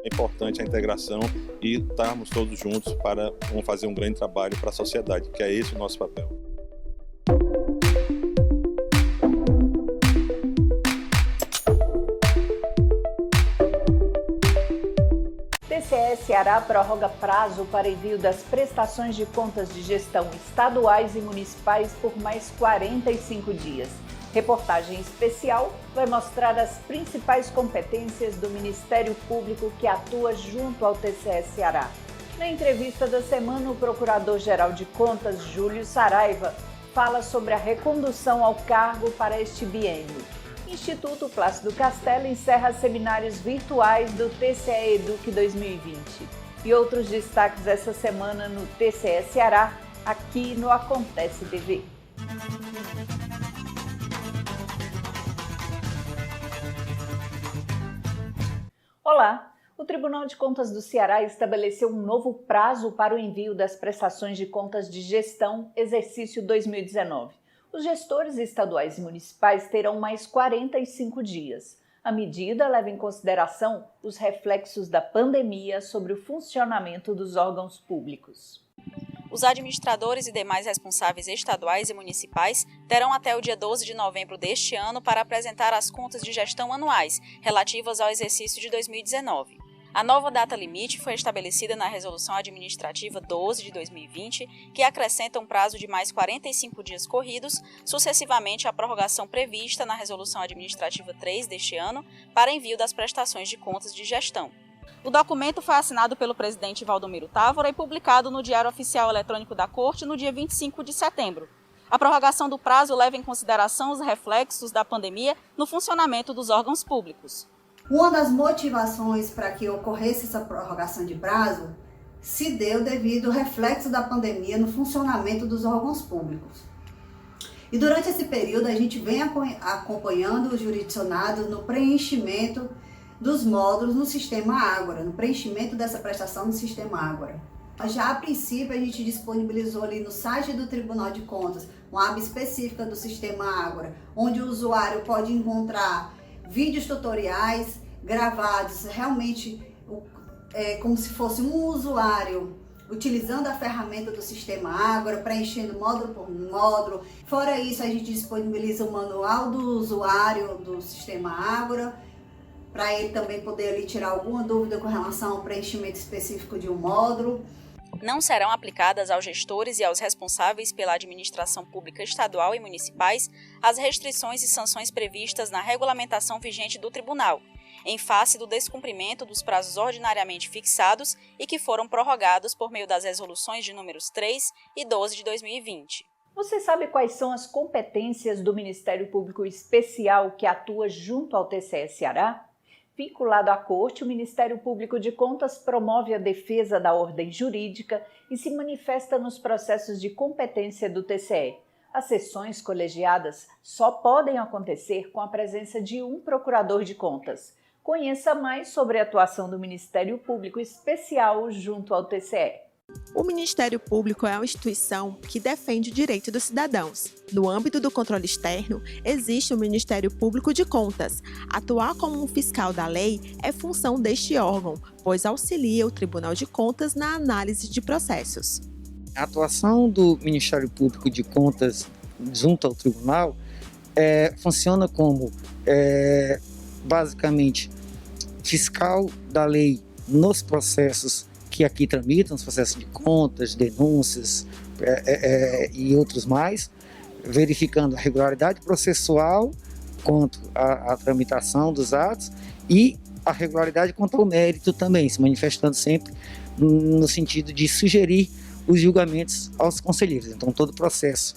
Importante a integração e estarmos todos juntos para fazer um grande trabalho para a sociedade, que é esse o nosso papel. TCE Ceará prorroga prazo para envio das prestações de contas de gestão estaduais e municipais por mais 45 dias. Reportagem especial vai mostrar as principais competências do Ministério Público que atua junto ao TCE Ceará. Na entrevista da semana, o Procurador-Geral de Contas, Júlio Saraiva, fala sobre a recondução ao cargo para este biênio. Instituto Plácido Castelo encerra seminários virtuais do TCE Eduque 2020. E outros destaques essa semana no TCE Ceará, aqui no Acontece TV. Olá! O Tribunal de Contas do Ceará estabeleceu um novo prazo para o envio das prestações de contas de gestão exercício 2019. Os gestores estaduais e municipais terão mais 45 dias. A medida leva em consideração os reflexos da pandemia sobre o funcionamento dos órgãos públicos. Os administradores e demais responsáveis estaduais e municipais terão até o dia 12 de novembro deste ano para apresentar as contas de gestão anuais relativas ao exercício de 2019. A nova data limite foi estabelecida na Resolução Administrativa 12 de 2020, que acrescenta um prazo de mais 45 dias corridos, sucessivamente à prorrogação prevista na Resolução Administrativa 3 deste ano, para envio das prestações de contas de gestão. O documento foi assinado pelo presidente Valdomiro Távora e publicado no Diário Oficial Eletrônico da Corte no dia 25 de setembro. A prorrogação do prazo leva em consideração os reflexos da pandemia no funcionamento dos órgãos públicos. Uma das motivações para que ocorresse essa prorrogação de prazo se deu devido ao reflexo da pandemia no funcionamento dos órgãos públicos. E durante esse período a gente vem acompanhando os jurisdicionados no preenchimento dos módulos no sistema Ágora, no preenchimento dessa prestação no sistema Ágora. Já a princípio a gente disponibilizou ali no site do Tribunal de Contas uma aba específica do sistema Ágora, onde o usuário pode encontrar vídeos tutoriais gravados realmente como se fosse um usuário utilizando a ferramenta do sistema Ágora, preenchendo módulo por módulo. Fora isso, a gente disponibiliza o manual do usuário do sistema Ágora, para ele também poder ali tirar alguma dúvida com relação ao preenchimento específico de um módulo. Não serão aplicadas aos gestores e aos responsáveis pela administração pública estadual e municipais as restrições e sanções previstas na regulamentação vigente do Tribunal, em face do descumprimento dos prazos ordinariamente fixados e que foram prorrogados por meio das resoluções de números 3 e 12 de 2020. Você sabe quais são as competências do Ministério Público Especial que atua junto ao TCE Ceará? Vinculado à Corte, o Ministério Público de Contas promove a defesa da ordem jurídica e se manifesta nos processos de competência do TCE. As sessões colegiadas só podem acontecer com a presença de um procurador de contas. Conheça mais sobre a atuação do Ministério Público Especial junto ao TCE. O Ministério Público é uma instituição que defende o direito dos cidadãos. No âmbito do controle externo, existe o Ministério Público de Contas. Atuar como um fiscal da lei é função deste órgão, pois auxilia o Tribunal de Contas na análise de processos. A atuação do Ministério Público de Contas junto ao Tribunal funciona como, basicamente, fiscal da lei nos processos que aqui tramitam, os processos de contas, denúncias e outros mais, verificando a regularidade processual quanto à tramitação dos atos e a regularidade quanto ao mérito também, se manifestando sempre no sentido de sugerir os julgamentos aos conselheiros. Então, todo o processo,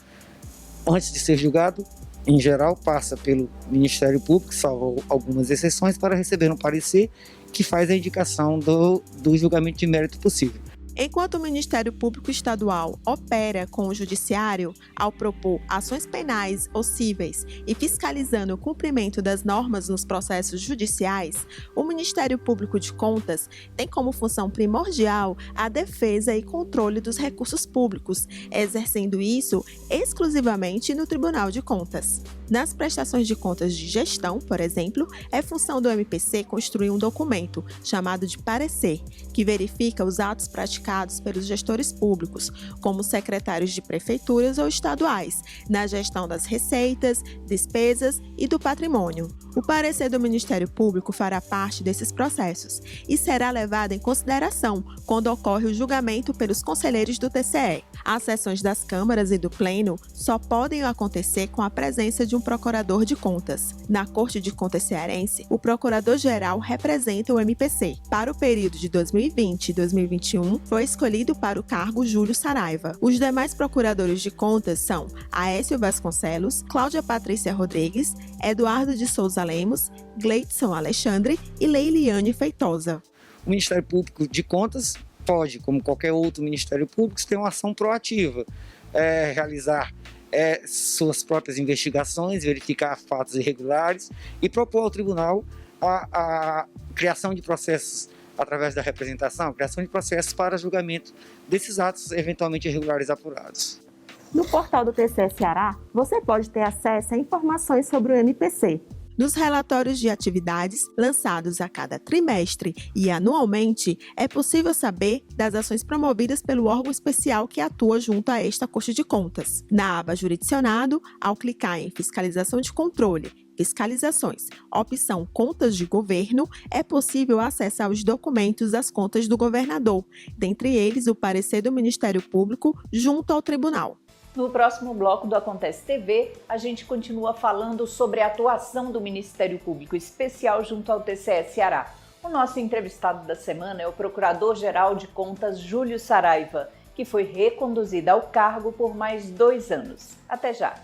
antes de ser julgado, em geral, passa pelo Ministério Público, salvo algumas exceções, para receber um parecer que faz a indicação do julgamento de mérito possível. Enquanto o Ministério Público Estadual opera com o Judiciário ao propor ações penais ou cíveis e fiscalizando o cumprimento das normas nos processos judiciais, o Ministério Público de Contas tem como função primordial a defesa e controle dos recursos públicos, exercendo isso exclusivamente no Tribunal de Contas. Nas prestações de contas de gestão, por exemplo, é função do MPC construir um documento, chamado de parecer, que verifica os atos praticados pelos gestores públicos, como secretários de prefeituras ou estaduais, na gestão das receitas, despesas e do patrimônio. O parecer do Ministério Público fará parte desses processos e será levado em consideração quando ocorre o julgamento pelos conselheiros do TCE. As sessões das câmaras e do Pleno só podem acontecer com a presença de um procurador de contas. Na Corte de Contas cearense, o procurador-geral representa o MPC. Para o período de 2020 e 2021, foi escolhido para o cargo Júlio Saraiva. Os demais procuradores de contas são Aécio Vasconcelos, Cláudia Patrícia Rodrigues, Eduardo de Souza Lemos, Gleidson Alexandre e Leiliane Feitosa. O Ministério Público de Contas pode, como qualquer outro Ministério Público, ter uma ação proativa, realizar suas próprias investigações, verificar fatos irregulares e propor ao tribunal a criação de processos através da representação, a criação de processos para julgamento desses atos eventualmente irregulares apurados. No portal do TCE Ceará, você pode ter acesso a informações sobre o MPC. Nos relatórios de atividades lançados a cada trimestre e anualmente, é possível saber das ações promovidas pelo órgão especial que atua junto a esta Corte de Contas. Na aba Jurisdicionado, ao clicar em Fiscalização de Controle, Fiscalizações, opção Contas de Governo, é possível acessar os documentos das contas do governador, dentre eles o parecer do Ministério Público junto ao Tribunal. No próximo bloco do Acontece TV, a gente continua falando sobre a atuação do Ministério Público Especial junto ao TCE Ceará. O nosso entrevistado da semana é o Procurador-Geral de Contas Júlio Saraiva, que foi reconduzido ao cargo por mais 2 anos. Até já!